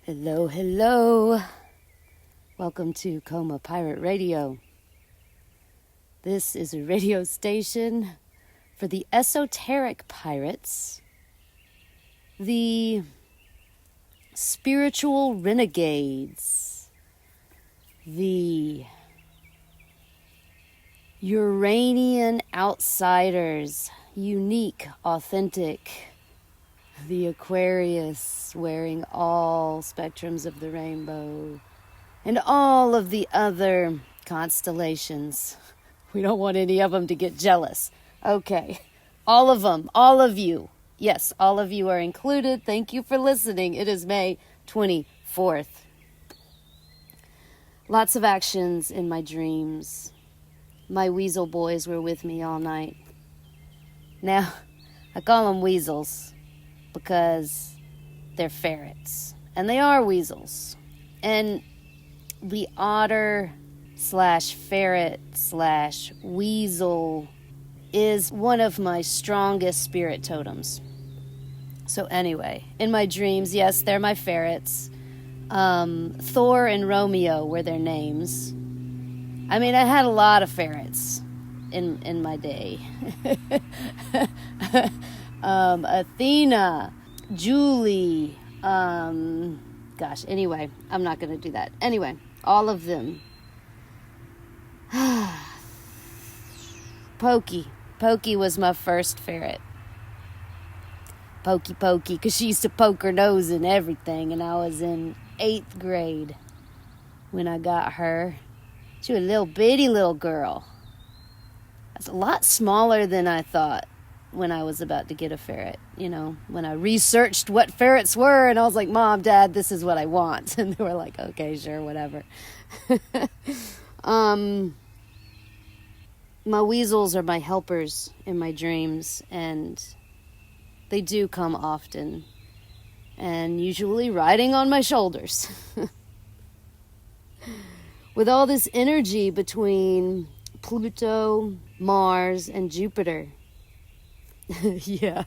Hello, hello. Welcome to Coma Pirate Radio. This is a radio station for the esoteric pirates, the spiritual renegades, the Uranian outsiders, unique, authentic, the Aquarius wearing all spectrums of the rainbow, and all of the other constellations. We don't want any of them to get jealous. Okay, all of them, all of you. Yes, all of you are included. Thank you for listening. It is May 24th. Lots of actions in my dreams. My weasel boys were with me all night. Now, I call them weasels because they're ferrets. And they are weasels. And the otter / ferret / weasel is one of my strongest spirit totems. So anyway, in my dreams, yes, they're my ferrets. Thor and Romeo were their names. I mean, I had a lot of ferrets in my day. Athena, Julie, anyway, I'm not going to do that. Anyway, all of them. Pokey was my first ferret. Pokey, because she used to poke her nose in everything, and I was in 8th grade when I got her. She was a little bitty little girl. That's a lot smaller than I thought when I was about to get a ferret. You know, when I researched what ferrets were, and I was like, Mom, Dad, this is what I want. And they were like, okay, sure, whatever. My weasels are my helpers in my dreams, and they do come often, and usually riding on my shoulders. With all this energy between Pluto, Mars, and Jupiter. Yeah,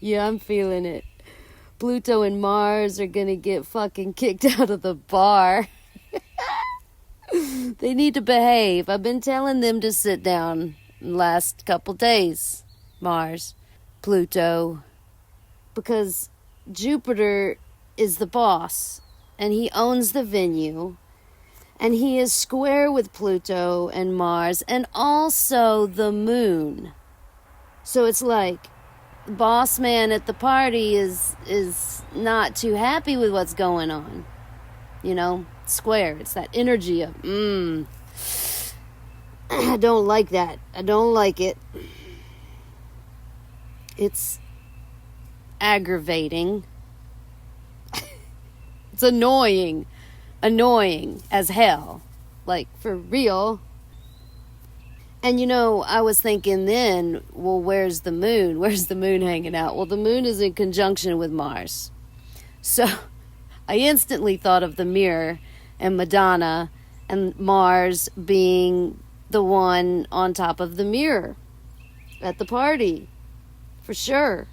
I'm feeling it. Pluto and Mars are gonna get fucking kicked out of the bar. They need to behave. I've been telling them to sit down the last couple days. Mars, Pluto. Because Jupiter is the boss, and he owns the venue, and he is square with Pluto and Mars, and also the moon. So it's like, the boss man at the party is not too happy with what's going on. You know, square. It's that energy of, I don't like that. I don't like it. It's aggravating. It's annoying as hell, like for real. And you know, I was thinking then, well, where's the moon hanging out? Well, the moon is in conjunction with Mars, so I instantly thought of the mirror and Madonna and Mars being the one on top of the mirror at the party, for sure.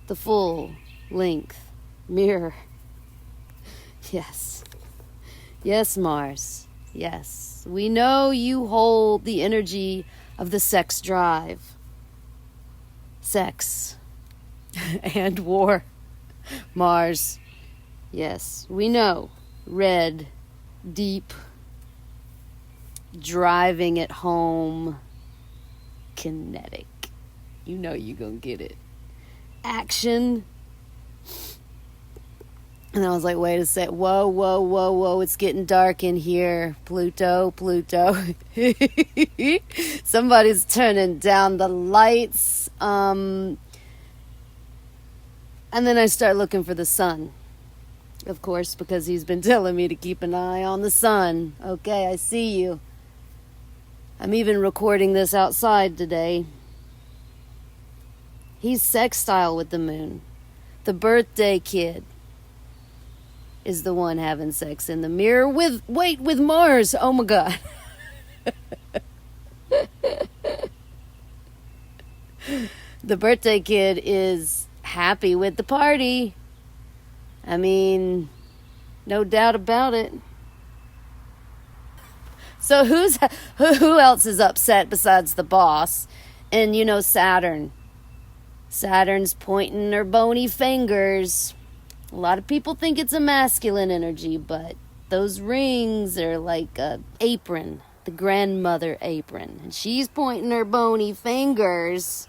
The full length mirror. Yes, Mars. Yes. We know you hold the energy of the sex drive. Sex. And war. Mars. Yes, we know. Red. Deep. Driving it home. Kinetic. You know you gonna get it. Action. And I was like, wait a sec. Whoa. It's getting dark in here. Pluto. Somebody's turning down the lights. And then I start looking for the sun. Of course, because he's been telling me to keep an eye on the sun. Okay, I see you. I'm even recording this outside today. He's sextile with the moon. The birthday kid is the one having sex in the mirror with Mars. Oh my God. The birthday kid is happy with the party. I mean, No doubt about it. So who else is upset besides the boss? And Saturn. Saturn's pointing her bony fingers. A lot of people think it's a masculine energy, but those rings are like a apron, the grandmother apron. And she's pointing her bony fingers,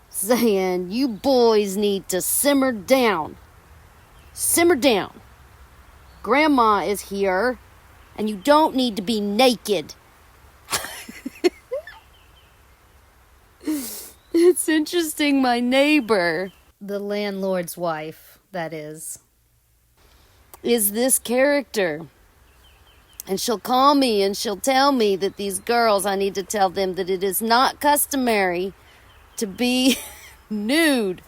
saying, you boys need to simmer down. Simmer down. Grandma is here, and you don't need to be naked. It's interesting, my neighbor, the landlord's wife, that is this character. And she'll call me and she'll tell me that these girls, I need to tell them that it is not customary to be nude.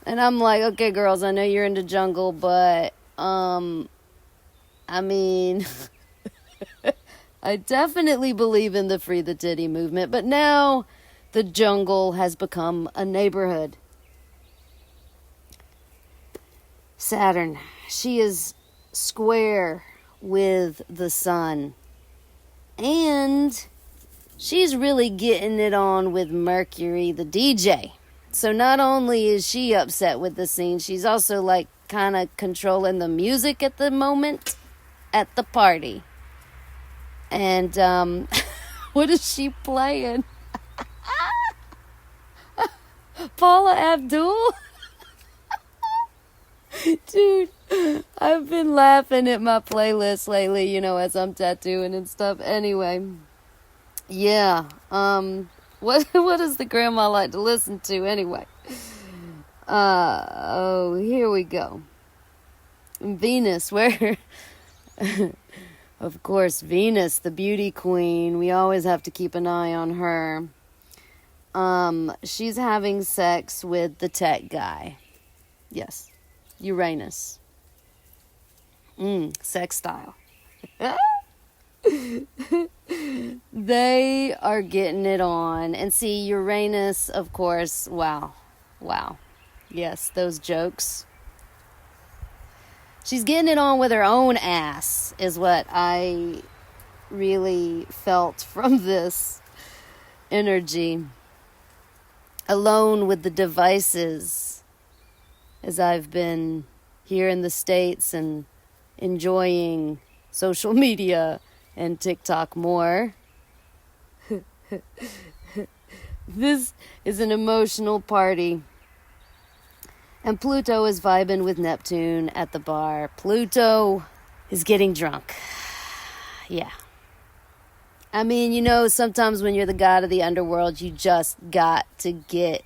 And I'm like, okay, girls, I know you're into jungle, but, I mean, I definitely believe in the Free the Titty movement, but now the jungle has become a neighborhood. Saturn, she is square with the sun. And she's really getting it on with Mercury, the DJ. So not only is she upset with the scene, she's also like kind of controlling the music at the moment at the party. And what is she playing? Paula Abdul? Dude, I've been laughing at my playlist lately, as I'm tattooing and stuff. Anyway, yeah. What does the grandma like to listen to anyway? Here we go. Venus, where... Of course, Venus, the beauty queen. We always have to keep an eye on her. She's having sex with the tech guy. Yes. Uranus. Sextile. They are getting it on. And see, Uranus, of course, wow. Yes, those jokes. She's getting it on with her own ass, is what I really felt from this energy. Alone with the devices, as I've been here in the States and enjoying social media and TikTok more. This is an emotional party. And Pluto is vibing with Neptune at the bar. Pluto is getting drunk. Yeah. I mean, sometimes when you're the god of the underworld, you just got to get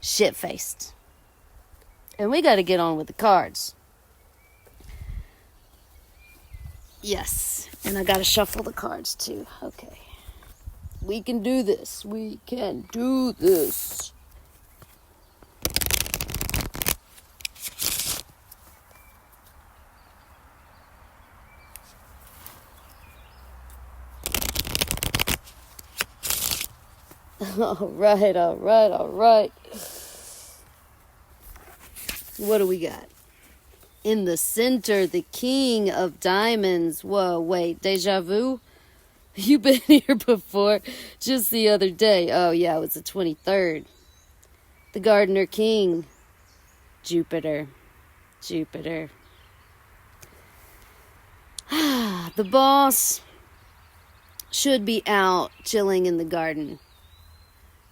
shit-faced. And we got to get on with the cards. Yes. And I got to shuffle the cards, too. Okay. We can do this. We can do this. All right. What do we got? In the center, the king of diamonds. Whoa, wait, deja vu? You've been here before, just the other day. Oh, yeah, it was the 23rd. The gardener king, Jupiter. The boss should be out chilling in the garden.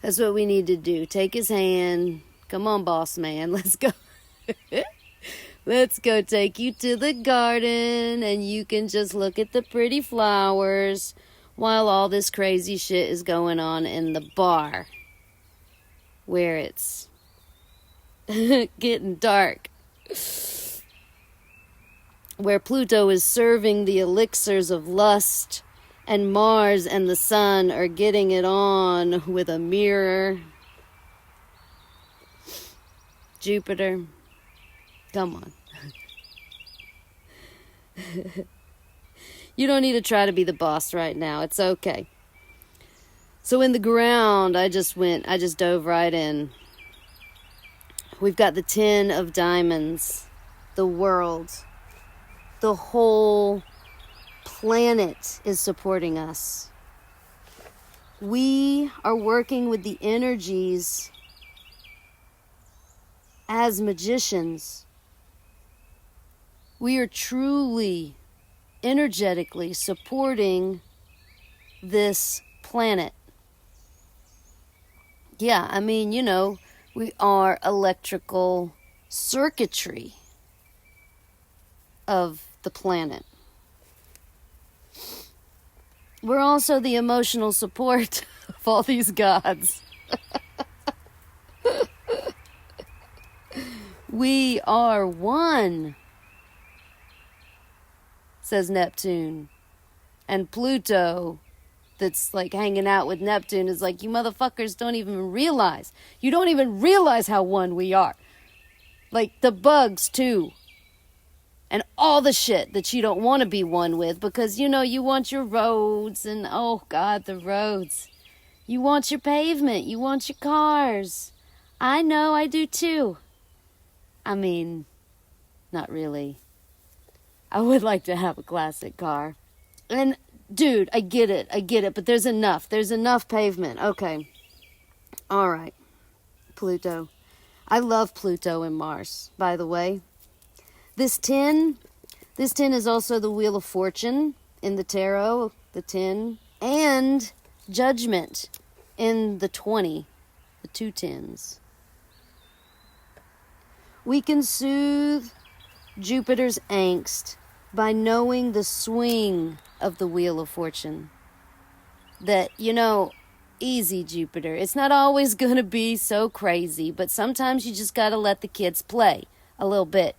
That's what we need to do. Take his hand. Come on, boss man. Let's go. Let's go take you to the garden and you can just look at the pretty flowers while all this crazy shit is going on in the bar where it's getting dark. Where Pluto is serving the elixirs of lust and Mars and the sun are getting it on with a mirror. Jupiter, come on. You don't need to try to be the boss right now. It's okay. So in the ground, I just dove right in. We've got the 10 of diamonds, the world. the whole planet is supporting us. We are working with the energies as magicians. We are truly, energetically supporting this planet. Yeah, I mean, you know, we are electrical circuitry of the planet. We're also the emotional support of all these gods. We are one, says Neptune. And Pluto, that's like hanging out with Neptune, is like, you motherfuckers don't even realize. You don't even realize how one we are. Like the bugs, too. And all the shit that you don't want to be one with because, you know, you want your roads and, oh, God, the roads. You want your pavement. You want your cars. I know, I do, too. I mean, not really. I would like to have a classic car. And, dude, I get it, but there's enough. There's enough pavement. Okay. All right. Pluto. I love Pluto and Mars, by the way. This 10 is also the Wheel of Fortune in the tarot, the 10, and Judgment in the 20, the 2 10s. We can soothe Jupiter's angst by knowing the swing of the Wheel of Fortune. That, you know, easy, Jupiter. It's not always going to be so crazy, but sometimes you just got to let the kids play a little bit.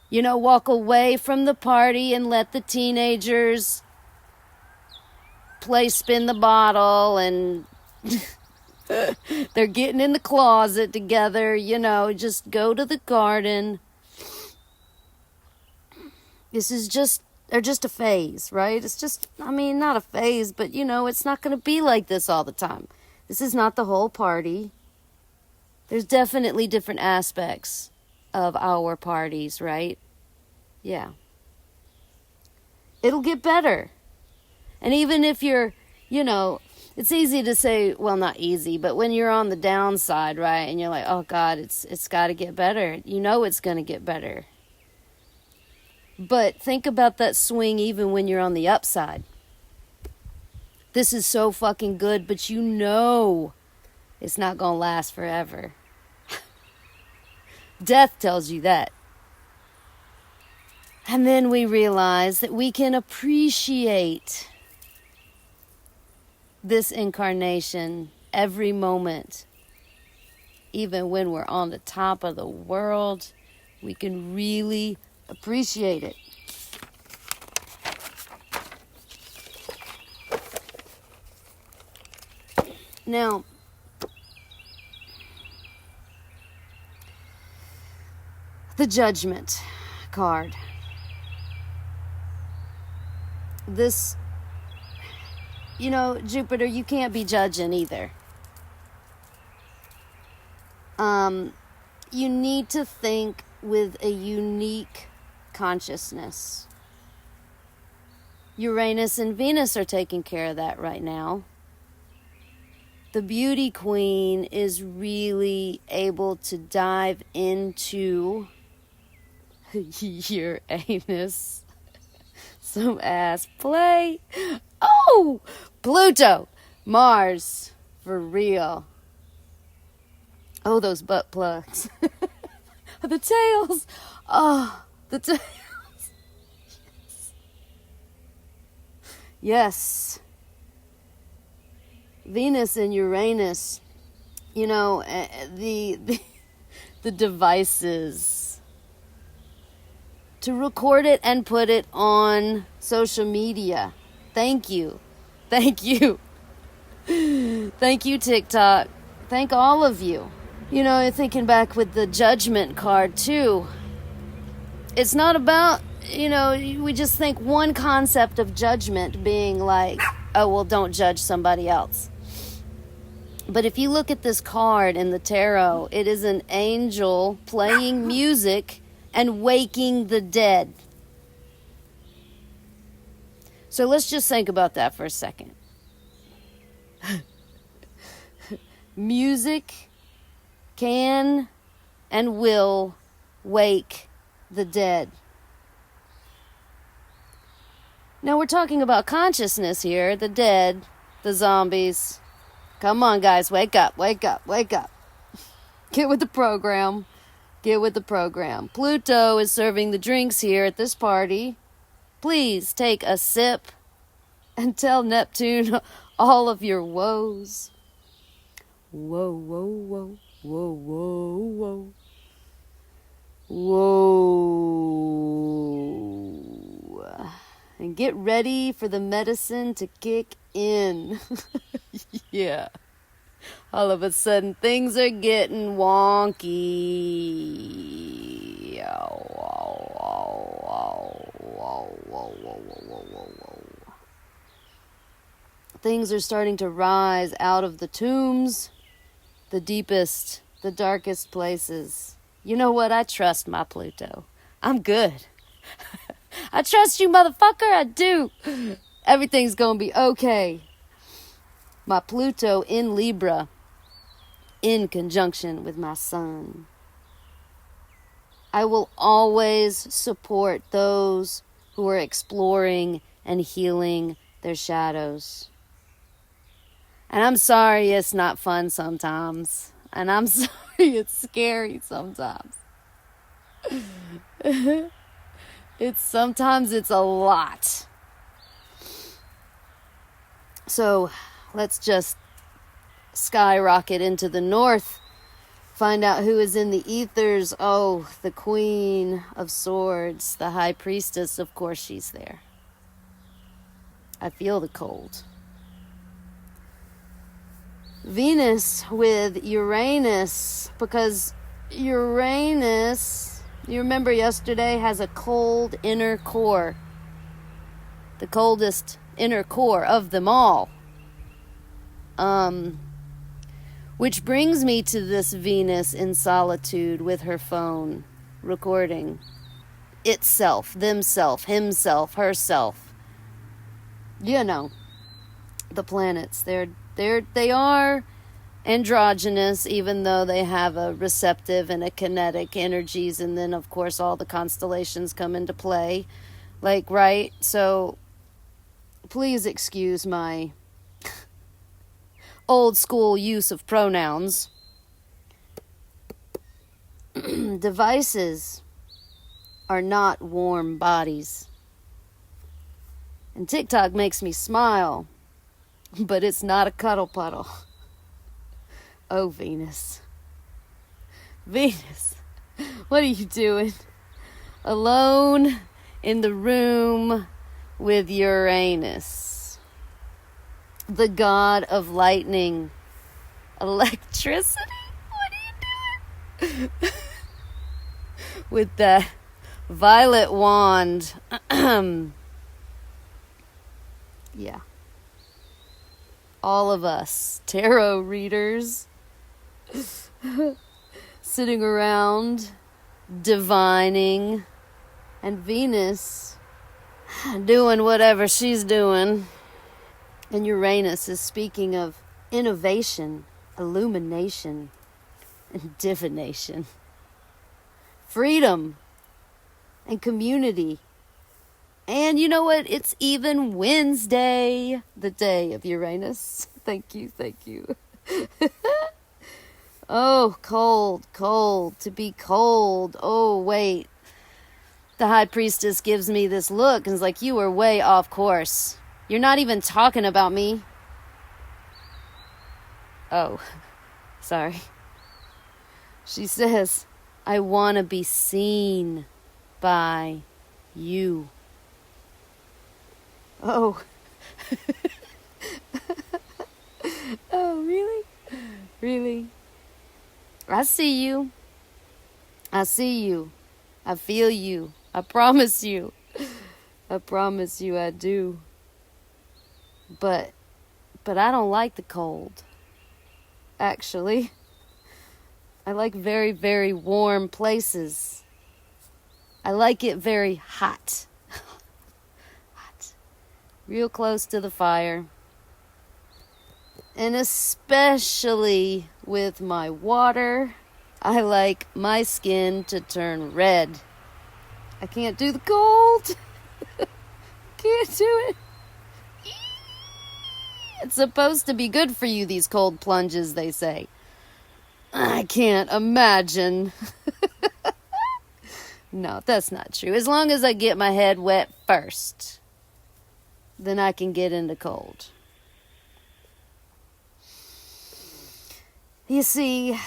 You know, walk away from the party and let the teenagers play spin the bottle and they're getting in the closet together. You know, just go to the garden. They're just a phase, right? It's just, I mean, not a phase, but, you know, it's not going to be like this all the time. This is not the whole party. There's definitely different aspects of our parties, right? Yeah. It'll get better. And even if you're, you know, it's easy to say, well, not easy, but when you're on the downside, right, and you're like, oh, God, it's got to get better. You know it's going to get better. But think about that swing even when you're on the upside. This is so fucking good, but you know it's not going to last forever. Death tells you that. And then we realize that we can appreciate this incarnation every moment. Even when we're on the top of the world, we can really appreciate it. Now, the Judgment card. This, you know, Jupiter, you can't be judging either. You need to think with a unique consciousness. Uranus and Venus are taking care of that right now. The beauty queen is really able to dive into Uranus. Some ass play. Oh, Pluto, Mars, for real. Oh, those butt plugs. The tails. Oh, the tails. Yes. Venus and Uranus, you know, the devices to record it and put it on social media. Thank you. Thank you. Thank you, TikTok. Thank all of you. You know, thinking back with the Judgment card, too. It's not about, you know, we just think one concept of judgment being like, oh, well, don't judge somebody else. But if you look at this card in the tarot, it is an angel playing music and waking the dead. So let's just think about that for a second. Music can and will wake the dead. Now we're talking about consciousness here, the dead, the zombies. Come on, guys, wake up, wake up, wake up. Get with the program. Get with the program. Pluto is serving the drinks here at this party. Please take a sip and tell Neptune all of your woes. Whoa, whoa, whoa, whoa, whoa, whoa. Whoa. And get ready for the medicine to kick in. Yeah. All of a sudden, things are getting wonky. Things are starting to rise out of the tombs, the deepest, the darkest places. You know what? I trust my Pluto. I'm good. I trust you, motherfucker. I do. Everything's gonna be okay. My Pluto in Libra, in conjunction with my sun. I will always support those who are exploring and healing their shadows. And I'm sorry it's not fun sometimes. And I'm sorry it's scary sometimes. Sometimes it's a lot. So let's just skyrocket into the north. Find out who is in the ethers. Oh, the Queen of Swords, the High Priestess. Of course she's there. I feel the cold. Venus with Uranus, because Uranus, you remember yesterday, has a cold inner core. The coldest inner core of them all. Which brings me to this Venus in solitude with her phone, recording itself, themself, himself, herself. You know, the planets. They are androgynous, even though they have a receptive and a kinetic energies, and then of course all the constellations come into play. Like, right? So please excuse my old school use of pronouns. Devices are not warm bodies. And TikTok makes me smile, but it's not a cuddle puddle. Oh, Venus. Venus, what are you doing? Alone in the room with Uranus, the god of lightning, electricity? What are you doing? With that violet wand. Yeah. All of us, tarot readers, sitting around, divining, and Venus doing whatever she's doing. And Uranus is speaking of innovation, illumination, and divination, freedom, and community. And you know what? It's even Wednesday, the day of Uranus. Thank you, thank you. Oh, cold, to be cold. Oh, wait. The High Priestess gives me this look and is like, you are way off course. You're not even talking about me. Oh, sorry. She says, I want to be seen by you. Oh. Oh, really? Really? I see you. I see you. I feel you. I promise you. I promise you I do. But I don't like the cold. Actually. I like very, very warm places. I like it very hot. Hot. real close to the fire. And especially with my water, I like my skin to turn red. I can't do the cold. Can't do it. It's supposed to be good for you, these cold plunges, they say. I can't imagine. No, that's not true. As long as I get my head wet first, then I can get into cold. You see,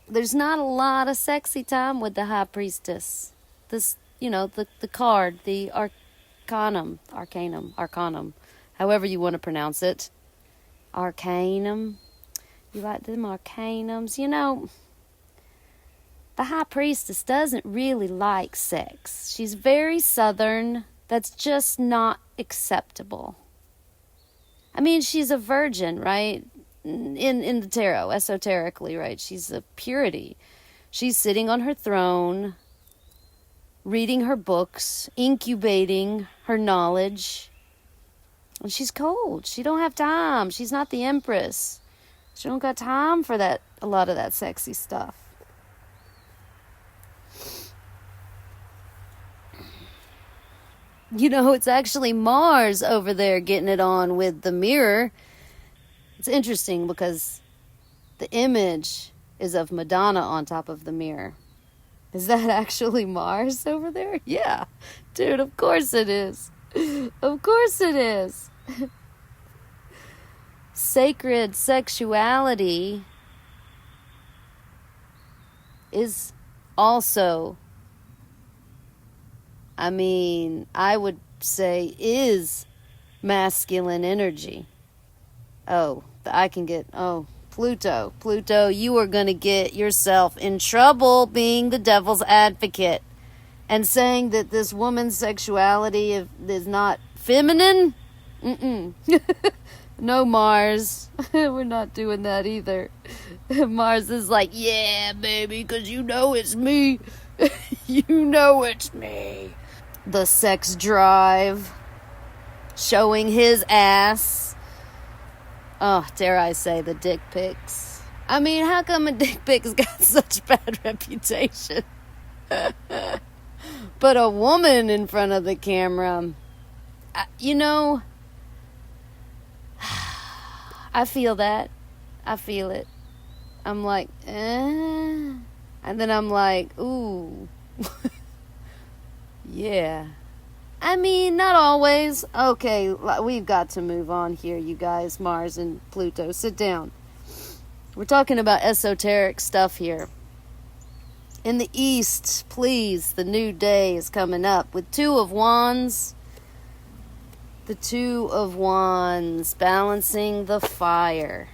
there's not a lot of sexy time with the high priestess. This, the card, the arcanum, however you want to pronounce it. Arcanum. You like them arcanums? The high priestess doesn't really like sex. She's very southern. That's just not acceptable. I mean, she's a virgin, right? In the tarot, esoterically, right? She's a purity. She's sitting on her throne, reading her books, incubating her knowledge. And she's cold. She don't have time. She's not the empress. She don't got time for that, a lot of that sexy stuff. It's actually Mars over there getting it on with the mirror. It's interesting because the image is of Madonna on top of the mirror. Is that actually Mars over there? Yeah. Dude, of course it is. Of course it is. Sacred sexuality is also, I would say is masculine energy. Pluto, you are going to get yourself in trouble being the devil's advocate and saying that this woman's sexuality is not feminine. No, Mars. We're not doing that either. Mars is like, yeah, baby, because it's me. It's me. The sex drive. Showing his ass. Oh, dare I say the dick pics. How come a dick pic's got such bad reputation? But a woman in front of the camera, I feel that. I feel it. I'm like, And then I'm like, ooh. Yeah. Not always. Okay, we've got to move on here, you guys. Mars and Pluto, sit down. We're talking about esoteric stuff here. In the East, please, the new day is coming up with Two of Wands. The Two of Wands, balancing the fire.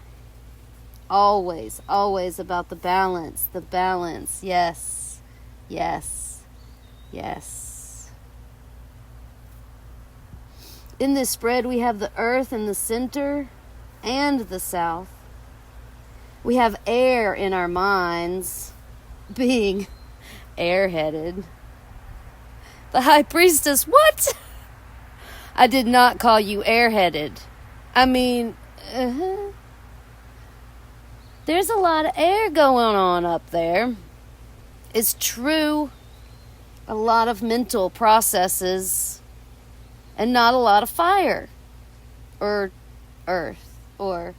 Always, always about the balance. The balance, yes, yes, yes. In this spread, we have the earth in the center and the south. We have air in our minds, being airheaded. The high priestess, what? I did not call you airheaded. There's a lot of air going on up there. It's true. A lot of mental processes. And not a lot of fire, or earth, or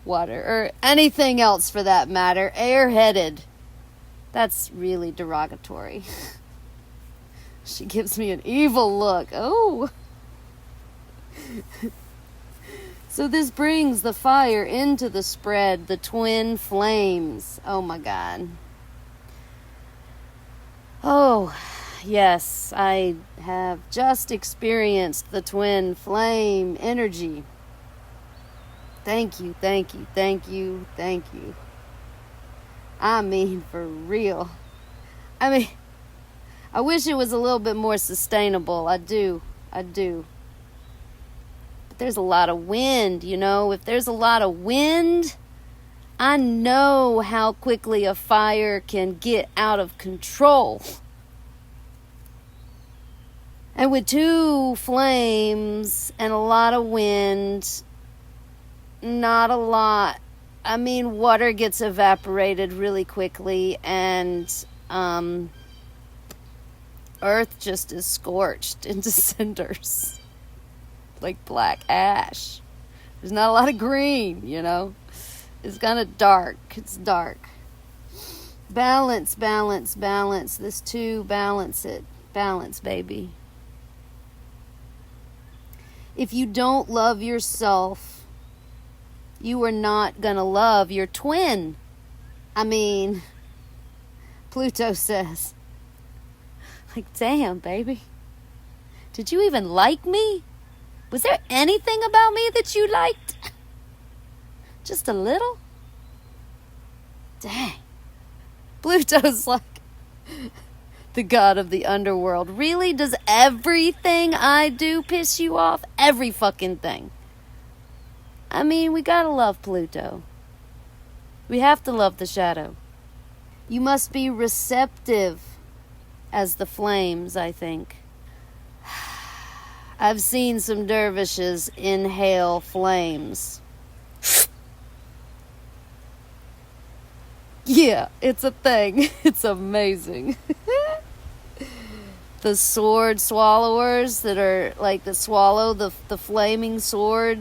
water, or anything else for that matter. Airheaded. That's really derogatory. She gives me an evil look. Oh. So this brings the fire into the spread, the twin flames. Oh my God. Oh. Yes, I have just experienced the twin flame energy. Thank you, thank you, thank you, thank you. For real. I wish it was a little bit more sustainable. I do. But there's a lot of wind, If there's a lot of wind, I know how quickly a fire can get out of control. And with two flames and a lot of wind, not a lot. I mean, water gets evaporated really quickly, and Earth just is scorched into cinders, like black ash. There's not a lot of green, you know. It's kind of dark. It's dark. Balance, balance, balance. This too, balance it. Balance, baby. If you don't love yourself, you are not going to love your twin. I mean, Pluto says, like, damn, baby. Did you even like me? Was there anything about me that you liked? Just a little? Dang. Pluto's like the god of the underworld. Really? Does everything I do piss you off? Every fucking thing. I mean, we gotta love Pluto. We have to love the shadow. You must be receptive as the flames, I think. I've seen some dervishes inhale flames. Yeah, it's a thing. It's amazing. The sword swallowers that are like the swallow, the flaming sword.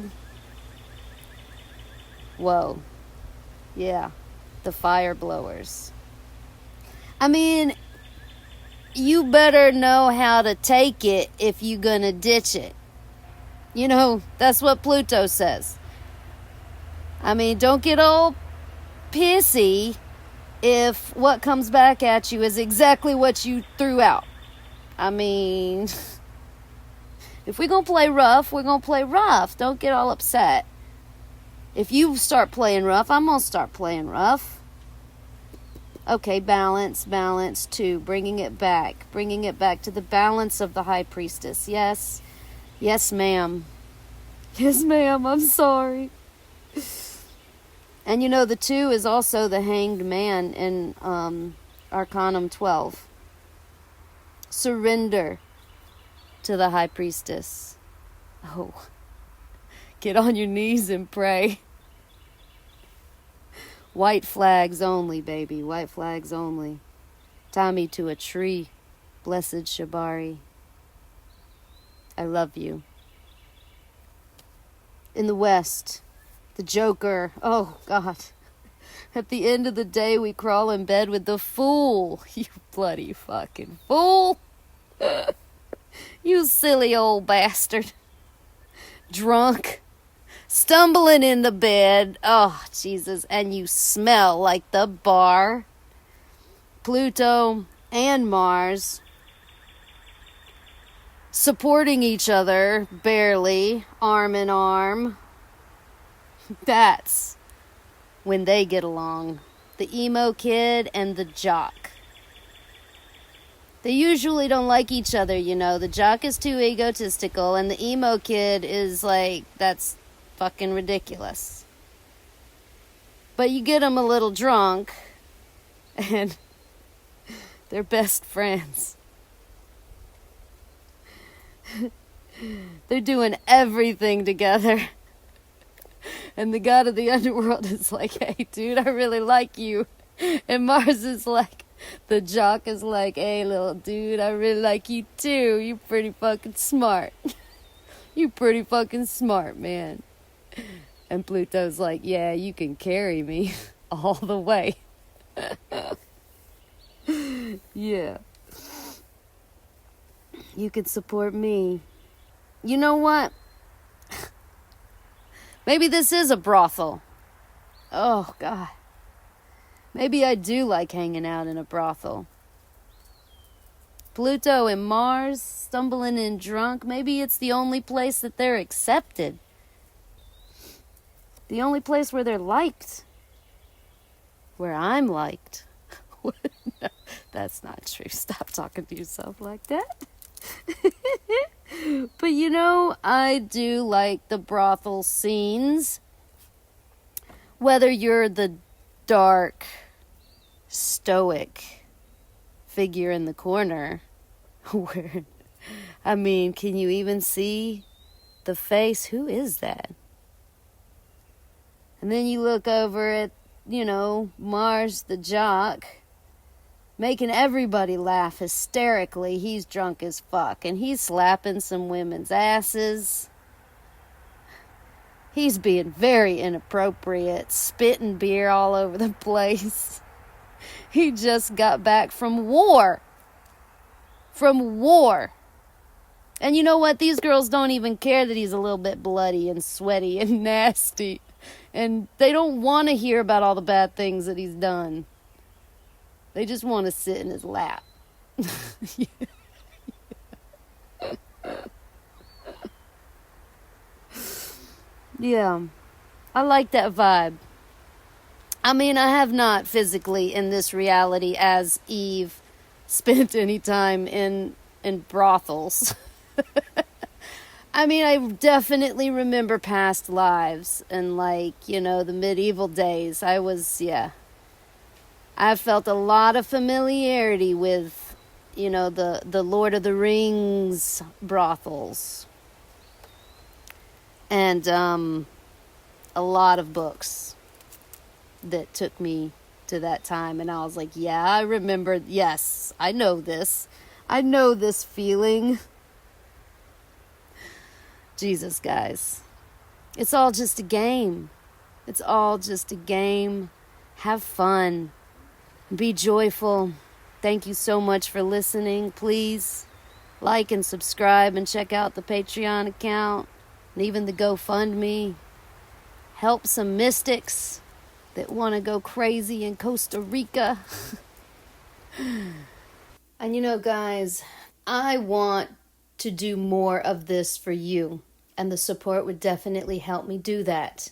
Whoa. Yeah, the fire blowers. I mean, you better know how to take it if you gonna ditch it. You know, that's what Pluto says. I mean, don't get all pissy if what comes back at you is exactly what you threw out. I mean, if we're gonna play rough, we're gonna play rough. Don't get all upset. If you start playing rough, I'm gonna start playing rough. Okay, balance, balance, too. Bringing it back to the balance of the high priestess. Yes, yes, ma'am. Yes, ma'am, I'm sorry. And you know, the 2 is also the hanged man in Arcanum 12. Surrender to the high priestess. Oh, get on your knees and pray. White flags only, baby. White flags only. Tie me to a tree, blessed Shabari. I love you. In the West, the Joker. Oh, God. At the end of the day, we crawl in bed with the fool. You bloody fucking fool. You silly old bastard. Drunk. Stumbling in the bed. Oh, Jesus. And you smell like the bar. Pluto and Mars supporting each other, barely, arm in arm. That's when they get along. The emo kid and the jock. They usually don't like each other, you know. The jock is too egotistical, and the emo kid is like, that's fucking ridiculous. But you get them a little drunk, and they're best friends. They're doing everything together. And the god of the underworld is like, hey, dude, I really like you. And Mars is like, the jock is like, hey, little dude, I really like you too. You pretty fucking smart. You pretty fucking smart, man. And Pluto's like, yeah, you can carry me all the way. Yeah. You can support me. You know what? Maybe this is a brothel. Oh, God. Maybe I do like hanging out in a brothel. Pluto and Mars, stumbling in drunk. Maybe it's the only place that they're accepted. The only place where they're liked. Where I'm liked. No, that's not true. Stop talking to yourself like that. But you know, I do like the brothel scenes. Whether you're the dark, stoic figure in the corner, I mean, can you even see the face? Who is that? And then you look over at, Mars the jock, making everybody laugh hysterically. He's drunk as fuck, and he's slapping some women's asses. He's being very inappropriate, spitting beer all over the place. He just got back from war. From war. And you know what? These girls don't even care that he's a little bit bloody and sweaty and nasty. And they don't want to hear about all the bad things that he's done. They just want to sit in his lap. Yeah, I like that vibe. I mean, I have not physically in this reality as Eve spent any time in brothels. I mean, I definitely remember past lives and the medieval days. I felt a lot of familiarity with, the Lord of the Rings brothels. And a lot of books that took me to that time. And I was like, yeah, I remember. Yes, I know this. I know this feeling. Jesus, guys. It's all just a game. It's all just a game. Have fun. Be joyful. Thank you so much for listening. Please like and subscribe and check out the Patreon account and even the GoFundMe. Help some mystics that want to go crazy in Costa Rica. And guys, I want to do more of this for you, and the support would definitely help me do that.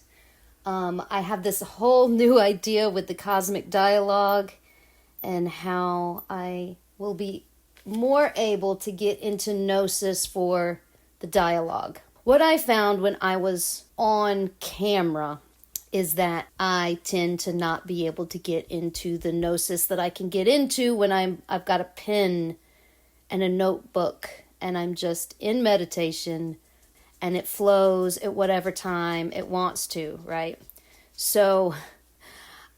I have this whole new idea with the cosmic dialogue and how I will be more able to get into gnosis for the dialogue. What I found when I was on camera is that I tend to not be able to get into the gnosis that I can get into when I've got a pen and a notebook and I'm just in meditation and it flows at whatever time it wants to, right? So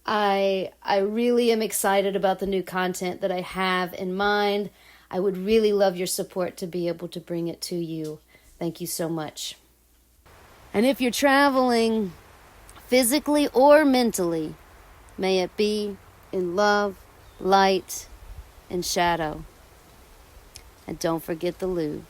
I really am excited about the new content that I have in mind. I would really love your support to be able to bring it to you. Thank you so much. And if you're traveling physically or mentally, may it be in love, light, and shadow. And don't forget the lube.